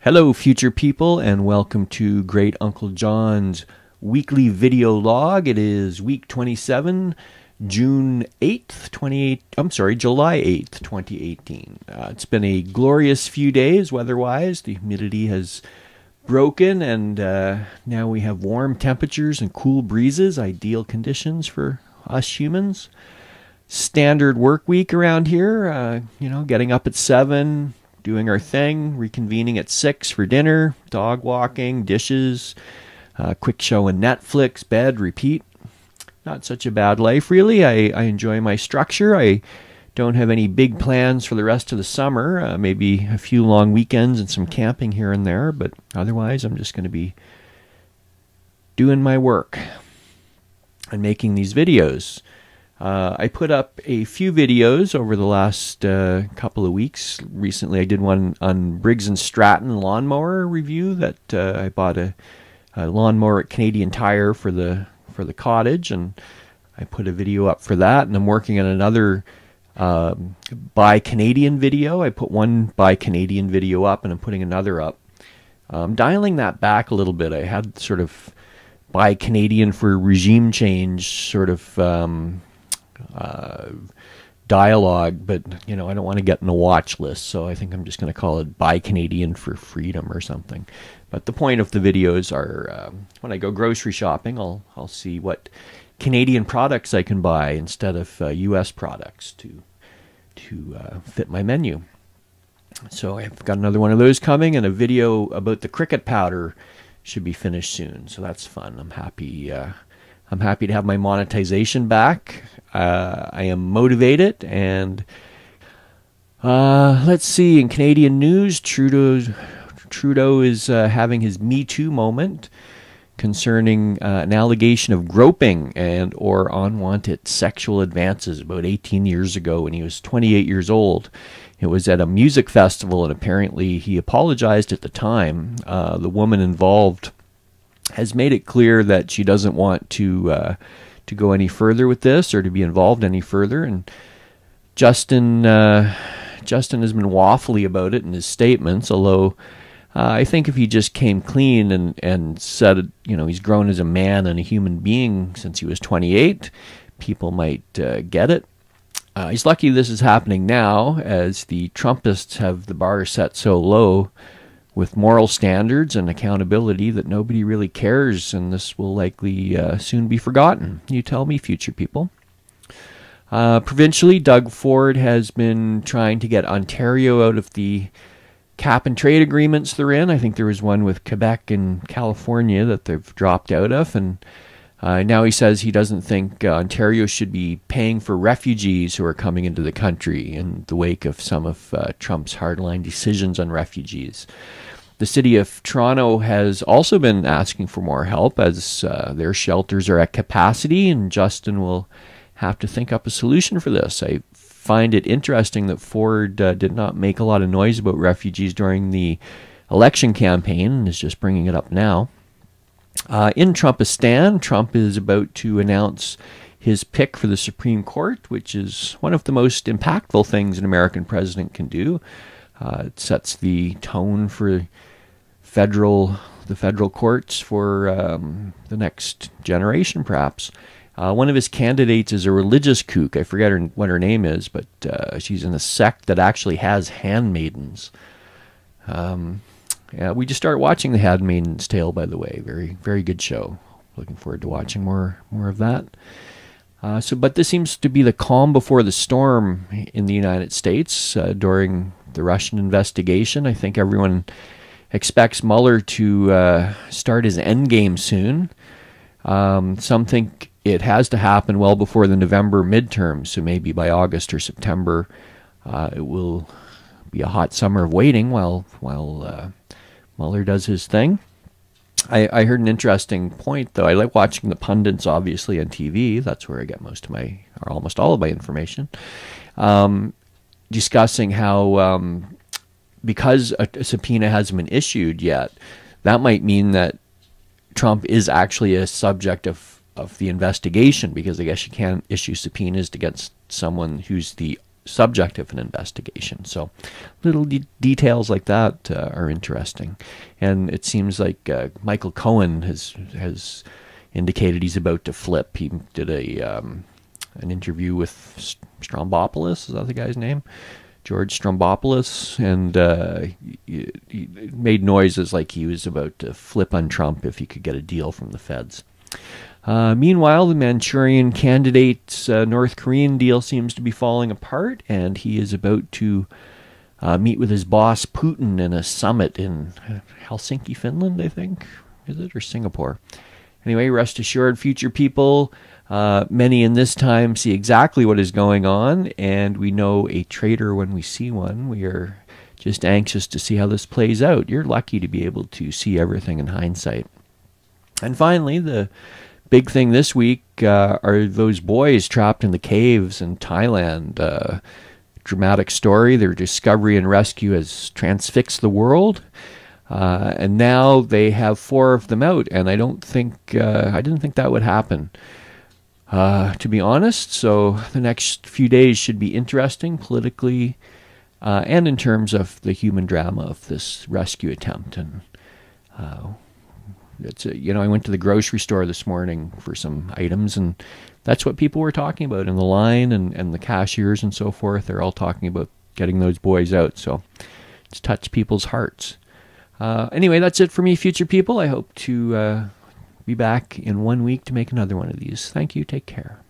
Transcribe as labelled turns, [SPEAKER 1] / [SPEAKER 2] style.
[SPEAKER 1] Hello, future people, and welcome to Great Uncle John's weekly video log. It is week 27, July 8th, 2018. It's been a glorious few days weather-wise. The humidity has broken, and now we have warm temperatures and cool breezes, ideal conditions for us humans. Standard work week around here, getting up at 7, doing our thing, reconvening at 6 for dinner, dog walking, dishes, quick show on Netflix, bed, repeat. Not such a bad life, really. I enjoy my structure. I don't have any big plans for the rest of the summer, maybe a few long weekends and some camping here and there, but otherwise I'm just going to be doing my work and making these videos. I put up a few videos over the last couple of weeks. Recently I did one on Briggs & Stratton lawnmower review that I bought a lawnmower at Canadian Tire for the cottage, and I put a video up for that, and I'm working on another Buy Canadian video. I put one Buy Canadian video up and I'm putting another up. I'm dialing that back a little bit. I had sort of Buy Canadian for regime change sort of dialogue, but I don't want to get in a watch list, so I think I'm just going to call it Buy Canadian for Freedom or something. But the point of the videos are when I go grocery shopping, I'll see what Canadian products I can buy instead of U.S. products to fit my menu. So I've got another one of those coming, and a video about the cricket powder should be finished soon. So that's fun. I'm happy. I'm happy to have my monetization back. I am motivated, and let's see. In Canadian news, Trudeau is having his Me Too moment concerning an allegation of groping and or unwanted sexual advances about 18 years ago when he was 28 years old. It was at a music festival, and apparently he apologized at the time. The woman involved has made it clear that she doesn't want to go any further with this or to be involved any further. And Justin has been waffly about it in his statements, although I think if he just came clean and said, he's grown as a man and a human being since he was 28, people might get it. He's lucky this is happening now, as the Trumpists have the bar set so low with moral standards and accountability that nobody really cares, and this will likely soon be forgotten. You tell me, future people. Provincially, Doug Ford has been trying to get Ontario out of the cap and trade agreements they're in. I think there was one with Quebec and California that they've dropped out of, and now he says he doesn't think Ontario should be paying for refugees who are coming into the country in the wake of some of Trump's hardline decisions on refugees. The city of Toronto has also been asking for more help, as their shelters are at capacity, and Justin will have to think up a solution for this. I find it interesting that Ford did not make a lot of noise about refugees during the election campaign and is just bringing it up now. In Trumpistan, Trump is about to announce his pick for the Supreme Court, which is one of the most impactful things an American president can do. It sets the tone for the federal courts for the next generation, perhaps. One of his candidates is a religious kook. I forget what her name is, but she's in a sect that actually has handmaidens. Yeah, we just started watching The Handmaid's Tale, by the way. Very, very good show. Looking forward to watching more of that. But this seems to be the calm before the storm in the United States during the Russian investigation. I think everyone expects Mueller to start his endgame soon. Some think it has to happen well before the November midterms, so maybe by August or September it will be a hot summer of waiting while Mueller does his thing. I heard an interesting point, though. I like watching the pundits, obviously, on TV. That's where I get most of my, or almost all of my information. Discussing how because a subpoena hasn't been issued yet, that might mean that Trump is actually a subject of the investigation, because I guess you can't issue subpoenas against someone who's the subject of an investigation. So little details like that are interesting. And it seems like Michael Cohen has indicated he's about to flip. He did an interview with Strombopoulos, is that the guy's name? George Strombopoulos, and he made noises like he was about to flip on Trump if he could get a deal from the feds. Meanwhile, the Manchurian candidate's North Korean deal seems to be falling apart, and he is about to meet with his boss Putin in a summit in Helsinki, Finland, I think. Is it? Or Singapore? Anyway, rest assured, future people, many in this time see exactly what is going on, and we know a traitor when we see one. We are just anxious to see how this plays out. You're lucky to be able to see everything in hindsight. And finally, the big thing this week are those boys trapped in the caves in Thailand. Dramatic story. Their discovery and rescue has transfixed the world. And now they have 4 of them out, and I didn't think that would happen, to be honest. So the next few days should be interesting politically, and in terms of the human drama of this rescue attempt. And I went to the grocery store this morning for some items, and that's what people were talking about in the line, and the cashiers and so forth. They're all talking about getting those boys out. So it's touched people's hearts. Anyway, that's it for me, future people. I hope to be back in 1 week to make another one of these. Thank you. Take care.